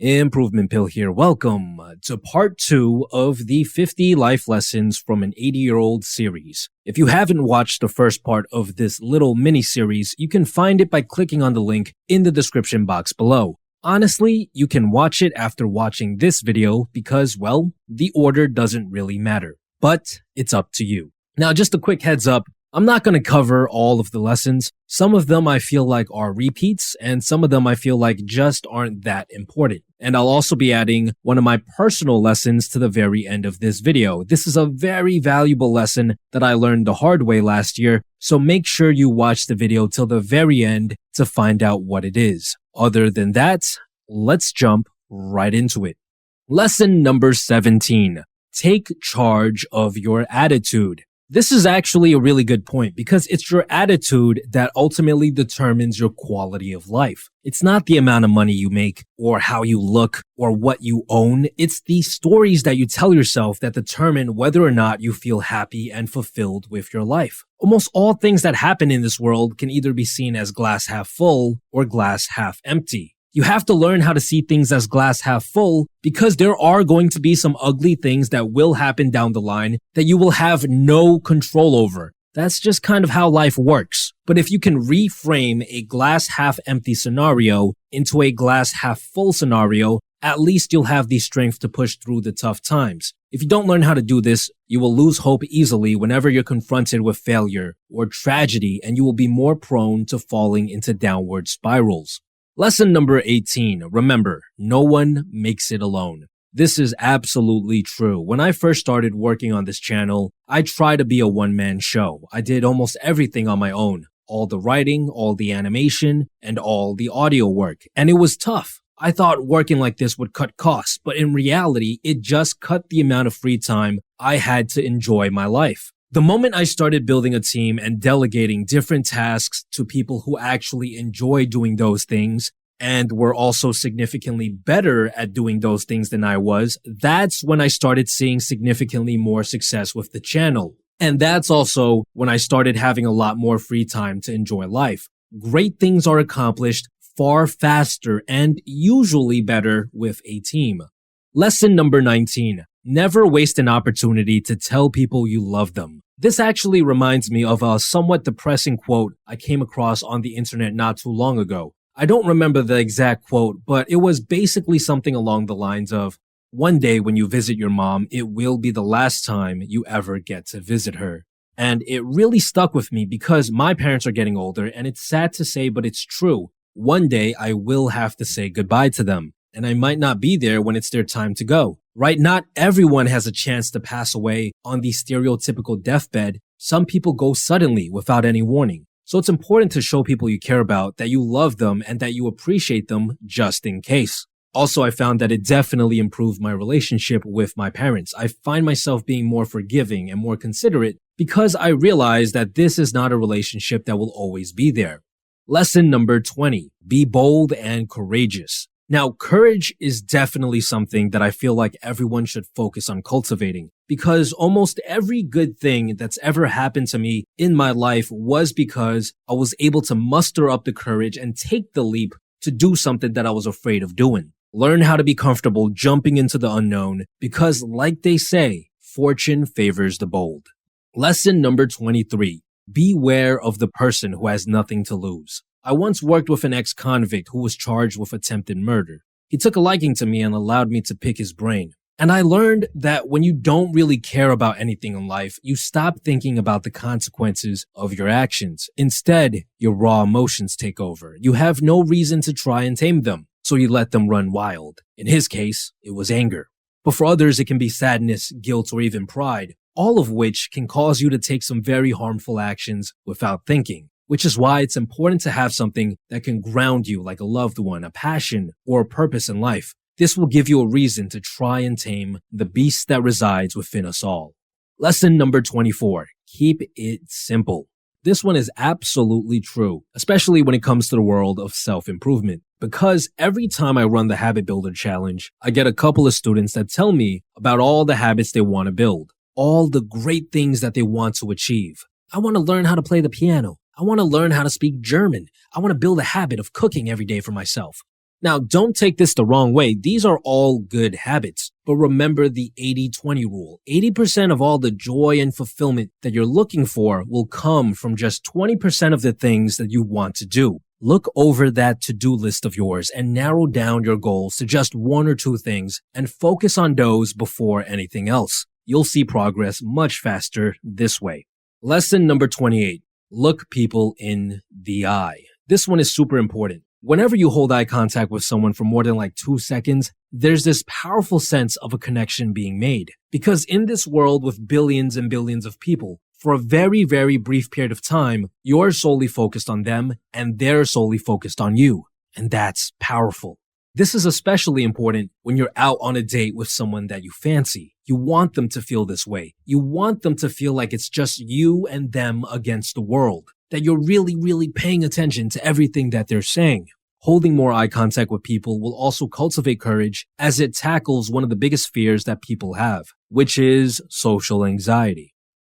Improvement Pill here. Welcome to part 2 of the 50 life lessons from an 80-year-old series. If you haven't watched the first part of this little mini-series, you can find it by clicking on the link in the description box below. Honestly, you can watch it after watching this video because, well, the order doesn't really matter. But it's up to you. Now, just a quick heads up. I'm not going to cover all of the lessons. Some of them I feel like are repeats, and some of them I feel like just aren't that important. And I'll also be adding one of my personal lessons to the very end of this video. This is a very valuable lesson that I learned the hard way last year, so make sure you watch the video till the very end to find out what it is. Other than that, let's jump right into it. Lesson number 17. Take charge of your attitude. This is actually a really good point because it's your attitude that ultimately determines your quality of life. It's not the amount of money you make or how you look or what you own. It's the stories that you tell yourself that determine whether or not you feel happy and fulfilled with your life. Almost all things that happen in this world can either be seen as glass half full or glass half empty. You have to learn how to see things as glass half full because there are going to be some ugly things that will happen down the line that you will have no control over. That's just kind of how life works. But if you can reframe a glass half empty scenario into a glass half full scenario, at least you'll have the strength to push through the tough times. If you don't learn how to do this, you will lose hope easily whenever you're confronted with failure or tragedy, and you will be more prone to falling into downward spirals. Lesson number 18. Remember, no one makes it alone. This is absolutely true. When I first started working on this channel, I tried to be a one-man show. I did almost everything on my own. All the writing, all the animation, and all the audio work. And it was tough. I thought working like this would cut costs, but in reality, it just cut the amount of free time I had to enjoy my life. The moment I started building a team and delegating different tasks to people who actually enjoy doing those things and were also significantly better at doing those things than I was, that's when I started seeing significantly more success with the channel. And that's also when I started having a lot more free time to enjoy life. Great things are accomplished far faster and usually better with a team. Lesson number 19. Never waste an opportunity to tell people you love them. This actually reminds me of a somewhat depressing quote I came across on the internet not too long ago. I don't remember the exact quote, but it was basically something along the lines of, one day when you visit your mom, it will be the last time you ever get to visit her. And it really stuck with me because my parents are getting older, and it's sad to say, but it's true. One day I will have to say goodbye to them, and I might not be there when it's their time to go. Right? Not everyone has a chance to pass away on the stereotypical deathbed. Some people go suddenly without any warning. So it's important to show people you care about that you love them and that you appreciate them just in case. Also, I found that it definitely improved my relationship with my parents. I find myself being more forgiving and more considerate because I realize that this is not a relationship that will always be there. Lesson number 20. Be bold and courageous. Now, courage is definitely something that I feel like everyone should focus on cultivating because almost every good thing that's ever happened to me in my life was because I was able to muster up the courage and take the leap to do something that I was afraid of doing. Learn how to be comfortable jumping into the unknown because, like they say, fortune favors the bold. Lesson number 23. Beware of the person who has nothing to lose. I once worked with an ex-convict who was charged with attempted murder. He took a liking to me and allowed me to pick his brain. And I learned that when you don't really care about anything in life, you stop thinking about the consequences of your actions. Instead, your raw emotions take over. You have no reason to try and tame them, so you let them run wild. In his case, it was anger. But for others, it can be sadness, guilt, or even pride, all of which can cause you to take some very harmful actions without thinking. Which is why it's important to have something that can ground you like a loved one, a passion, or a purpose in life. This will give you a reason to try and tame the beast that resides within us all. Lesson number 24. Keep it simple. This one is absolutely true, especially when it comes to the world of self-improvement. Because every time I run the Habit Builder Challenge, I get a couple of students that tell me about all the habits they want to build, all the great things that they want to achieve. I want to learn how to play the piano. I want to learn how to speak German. I want to build a habit of cooking every day for myself. Now, don't take this the wrong way. These are all good habits. But remember the 80-20 rule. 80% of all the joy and fulfillment that you're looking for will come from just 20% of the things that you want to do. Look over that to-do list of yours and narrow down your goals to just one or two things and focus on those before anything else. You'll see progress much faster this way. Lesson number 28. Look people in the eye. This one is super important. Whenever you hold eye contact with someone for more than 2 seconds, there's this powerful sense of a connection being made. Because in this world with billions and billions of people, for a very, very brief period of time, you're solely focused on them and they're solely focused on you. And that's powerful. This is especially important when you're out on a date with someone that you fancy. You want them to feel this way. You want them to feel like it's just you and them against the world. That you're really, really paying attention to everything that they're saying. Holding more eye contact with people will also cultivate courage as it tackles one of the biggest fears that people have, which is social anxiety.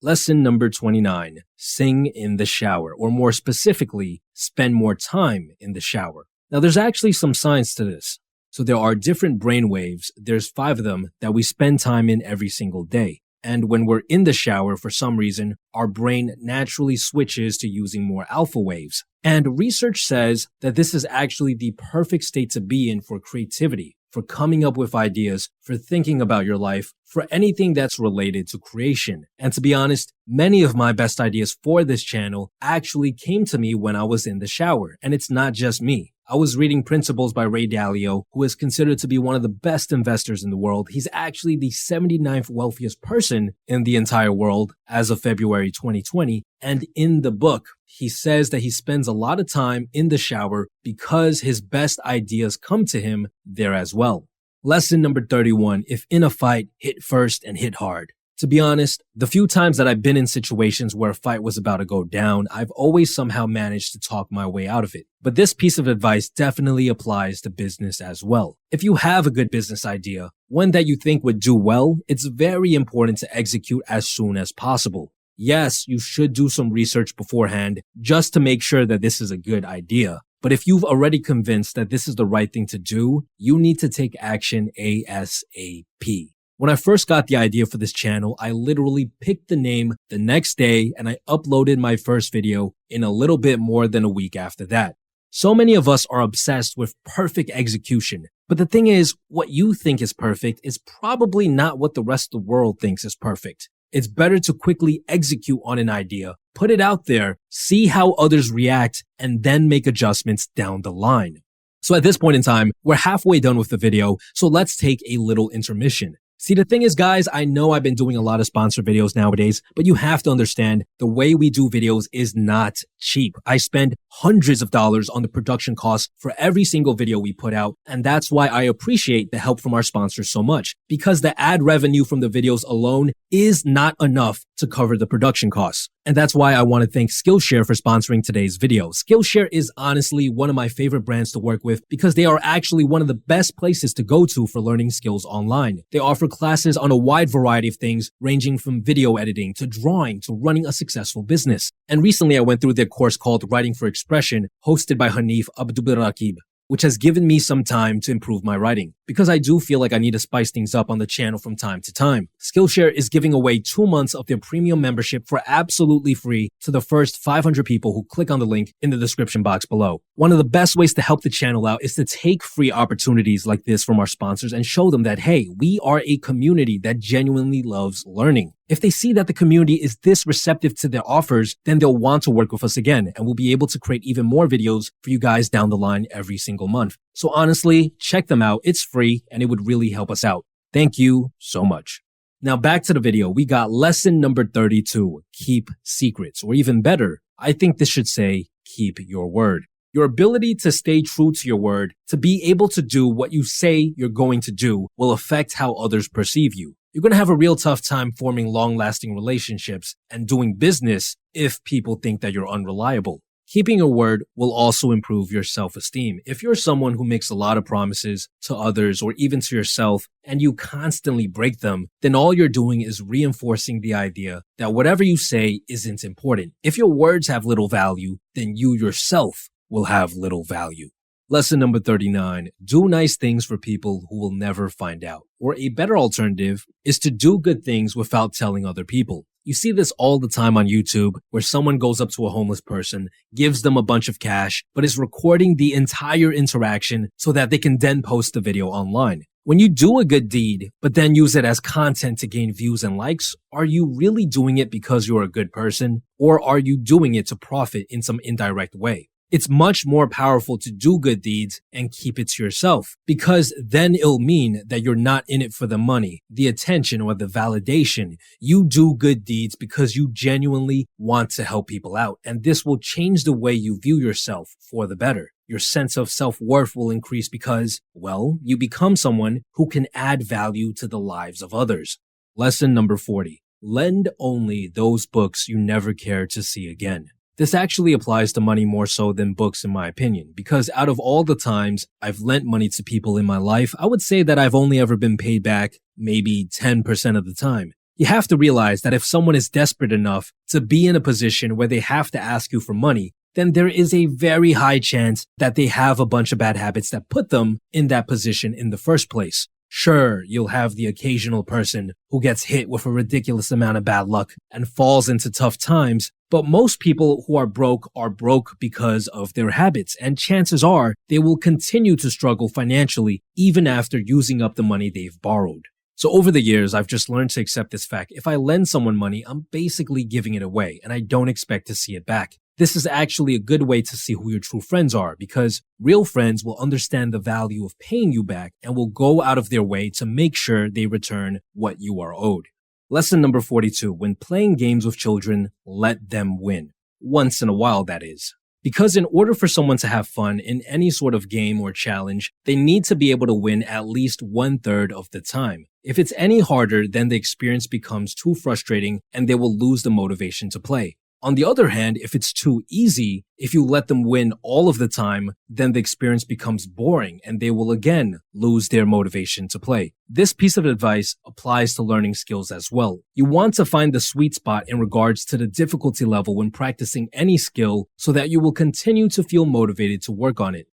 Lesson number 29, sing in the shower, or more specifically, spend more time in the shower. Now, there's actually some science to this. So there are different brain waves, there's 5 of them, that we spend time in every single day. And when we're in the shower, for some reason, our brain naturally switches to using more alpha waves. And research says that this is actually the perfect state to be in for creativity, for coming up with ideas, for thinking about your life, for anything that's related to creation. And to be honest, many of my best ideas for this channel actually came to me when I was in the shower. And it's not just me. I was reading Principles by Ray Dalio, who is considered to be one of the best investors in the world. He's actually the 79th wealthiest person in the entire world as of February 2020. And in the book, he says that he spends a lot of time in the shower because his best ideas come to him there as well. Lesson number 31, if in a fight, hit first and hit hard. To be honest, the few times that I've been in situations where a fight was about to go down, I've always somehow managed to talk my way out of it. But this piece of advice definitely applies to business as well. If you have a good business idea, one that you think would do well, it's very important to execute as soon as possible. Yes, you should do some research beforehand just to make sure that this is a good idea. But if you've already convinced that this is the right thing to do, you need to take action ASAP. When I first got the idea for this channel, I literally picked the name the next day and I uploaded my first video in a little bit more than a week after that. So many of us are obsessed with perfect execution. But the thing is, what you think is perfect is probably not what the rest of the world thinks is perfect. It's better to quickly execute on an idea, put it out there, see how others react, and then make adjustments down the line. So at this point in time, we're halfway done with the video, so let's take a little intermission. See, the thing is, guys, I know I've been doing a lot of sponsored videos nowadays, but you have to understand the way we do videos is not cheap. I spend hundreds of dollars on the production costs for every single video we put out, and that's why I appreciate the help from our sponsors so much, because the ad revenue from the videos alone is not enough to cover the production costs. And that's why I want to thank Skillshare for sponsoring today's video. Skillshare is honestly one of my favorite brands to work with because they are actually one of the best places to go to for learning skills online. They offer classes on a wide variety of things, ranging from video editing to drawing to running a successful business. And recently I went through their course called Writing for Expression, hosted by Hanif Abdulrakib, which has given me some time to improve my writing, because I do feel like I need to spice things up on the channel from time to time. Skillshare is giving away 2 months of their premium membership for absolutely free to the first 500 people who click on the link in the description box below. One of the best ways to help the channel out is to take free opportunities like this from our sponsors and show them that, hey, we are a community that genuinely loves learning. If they see that the community is this receptive to their offers, then they'll want to work with us again, and we'll be able to create even more videos for you guys down the line every single month. So honestly, check them out. It's free and it would really help us out. Thank you so much. Now back to the video. We got lesson number 32, keep secrets, or even better, I think this should say, keep your word. Your ability to stay true to your word, to be able to do what you say you're going to do, will affect how others perceive you. You're going to have a real tough time forming long-lasting relationships and doing business if people think that you're unreliable. Keeping your word will also improve your self-esteem. If you're someone who makes a lot of promises to others or even to yourself and you constantly break them, then all you're doing is reinforcing the idea that whatever you say isn't important. If your words have little value, then you yourself will have little value. Lesson number 39, do nice things for people who will never find out. Or a better alternative is to do good things without telling other people. You see this all the time on YouTube where someone goes up to a homeless person, gives them a bunch of cash, but is recording the entire interaction so that they can then post the video online. When you do a good deed, but then use it as content to gain views and likes, are you really doing it because you're a good person? Or are you doing it to profit in some indirect way? It's much more powerful to do good deeds and keep it to yourself, because then it'll mean that you're not in it for the money, the attention, or the validation. You do good deeds because you genuinely want to help people out, and this will change the way you view yourself for the better. Your sense of self-worth will increase because, well, you become someone who can add value to the lives of others. Lesson number 40. Lend only those books you never care to see again. This actually applies to money more so than books in my opinion, because out of all the times I've lent money to people in my life, I would say that I've only ever been paid back maybe 10% of the time. You have to realize that if someone is desperate enough to be in a position where they have to ask you for money, then there is a very high chance that they have a bunch of bad habits that put them in that position in the first place. Sure, you'll have the occasional person who gets hit with a ridiculous amount of bad luck and falls into tough times, but most people who are broke because of their habits, and chances are they will continue to struggle financially even after using up the money they've borrowed. So over the years, I've just learned to accept this fact. If I lend someone money, I'm basically giving it away, and I don't expect to see it back. This is actually a good way to see who your true friends are, because real friends will understand the value of paying you back and will go out of their way to make sure they return what you are owed. Lesson number 42. When playing games with children, let them win. Once in a while, that is. Because in order for someone to have fun in any sort of game or challenge, they need to be able to win at least 1/3 of the time. If it's any harder, then the experience becomes too frustrating and they will lose the motivation to play. On the other hand, if it's too easy, if you let them win all of the time, then the experience becomes boring and they will again lose their motivation to play. This piece of advice applies to learning skills as well. You want to find the sweet spot in regards to the difficulty level when practicing any skill so that you will continue to feel motivated to work on it.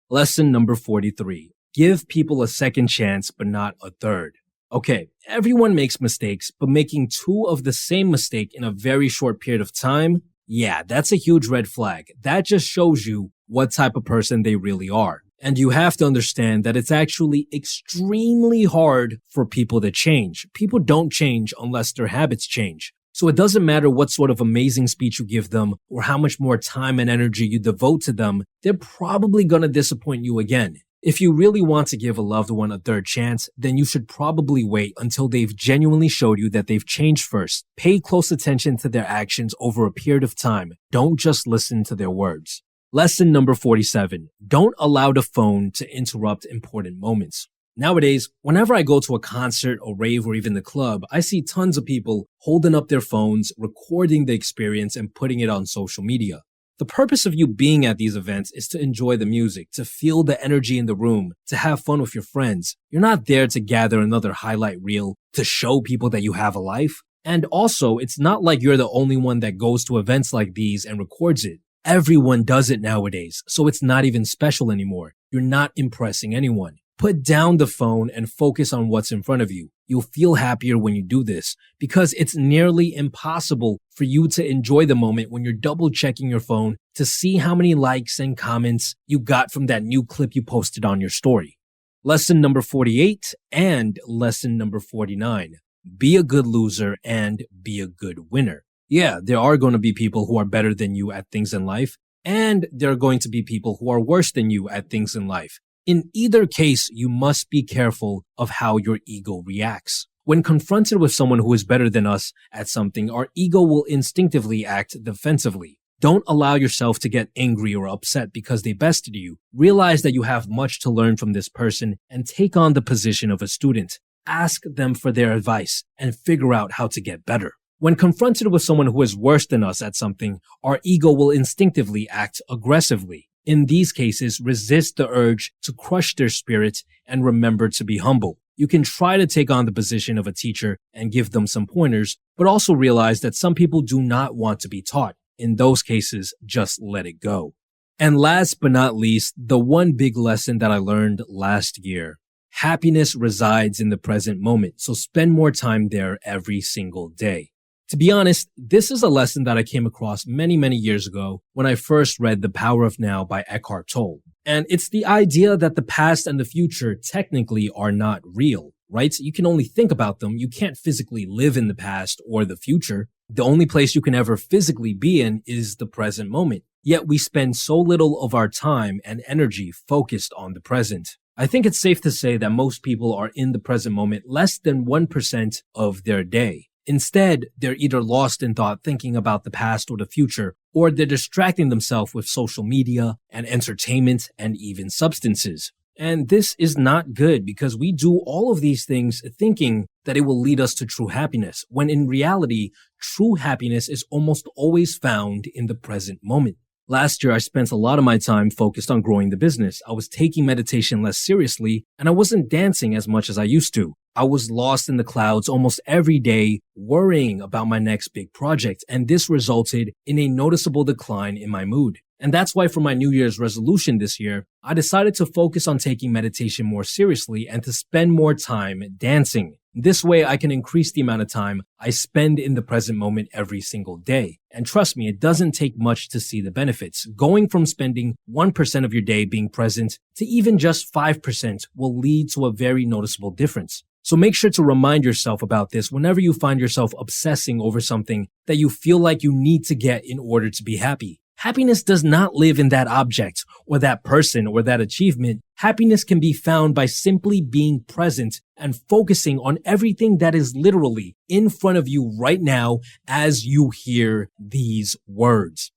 Lesson number 43. Give people a second chance, but not a third. Okay, everyone makes mistakes, but making 2 of the same mistake in a very short period of time, yeah, that's a huge red flag. That just shows you what type of person they really are. And you have to understand that it's actually extremely hard for people to change. People don't change unless their habits change. So it doesn't matter what sort of amazing speech you give them or how much more time and energy you devote to them, they're probably going to disappoint you again. If you really want to give a loved one a third chance, then you should probably wait until they've genuinely showed you that they've changed first. Pay close attention to their actions over a period of time. Don't just listen to their words. Lesson number 47. Don't allow the phone to interrupt important moments. Nowadays, whenever I go to a concert or rave or even the club, I see tons of people holding up their phones, recording the experience and putting it on social media. The purpose of you being at these events is to enjoy the music, to feel the energy in the room, to have fun with your friends. You're not there to gather another highlight reel, to show people that you have a life. And also, it's not like you're the only one that goes to events like these and records it. Everyone does it nowadays, so it's not even special anymore. You're not impressing anyone. Put down the phone and focus on what's in front of you. You'll feel happier when you do this because it's nearly impossible for you to enjoy the moment when you're double checking your phone to see how many likes and comments you got from that new clip you posted on your story. Lesson number 48 and lesson number 49. Be a good loser and be a good winner. Yeah, there are going to be people who are better than you at things in life, and there are going to be people who are worse than you at things in life. In either case, you must be careful of how your ego reacts. When confronted with someone who is better than us at something, our ego will instinctively act defensively. Don't allow yourself to get angry or upset because they bested you. Realize that you have much to learn from this person and take on the position of a student. Ask them for their advice and figure out how to get better. When confronted with someone who is worse than us at something, our ego will instinctively act aggressively. In these cases, resist the urge to crush their spirit and remember to be humble. You can try to take on the position of a teacher and give them some pointers, but also realize that some people do not want to be taught. In those cases, just let it go. And last but not least, the one big lesson that I learned last year. Happiness resides in the present moment, so spend more time there every single day. To be honest, this is a lesson that I came across many years ago when I first read The Power of Now by Eckhart Tolle. And it's the idea that the past and the future technically are not real, right? So you can only think about them. You can't physically live in the past or the future. The only place you can ever physically be in is the present moment. Yet we spend so little of our time and energy focused on the present. I think it's safe to say that most people are in the present moment less than 1% of their day. Instead, they're either lost in thought thinking about the past or the future, or they're distracting themselves with social media and entertainment and even substances. And this is not good because we do all of these things thinking that it will lead us to true happiness, when in reality, true happiness is almost always found in the present moment. Last year, I spent a lot of my time focused on growing the business. I was taking meditation less seriously, and I wasn't dancing as much as I used to. I was lost in the clouds almost every day, worrying about my next big project, and this resulted in a noticeable decline in my mood. And that's why for my New Year's resolution this year, I decided to focus on taking meditation more seriously and to spend more time dancing. This way, I can increase the amount of time I spend in the present moment every single day. And trust me, it doesn't take much to see the benefits. Going from spending 1% of your day being present to even just 5% will lead to a very noticeable difference. So make sure to remind yourself about this whenever you find yourself obsessing over something that you feel like you need to get in order to be happy. Happiness does not live in that object or that person or that achievement. Happiness can be found by simply being present and focusing on everything that is literally in front of you right now as you hear these words.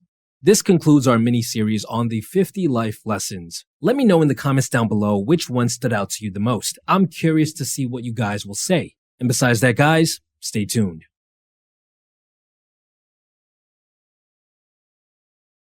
This concludes our mini-series on the 50 life lessons. Let me know in the comments down below which one stood out to you the most. I'm curious to see what you guys will say. And besides that, guys, stay tuned.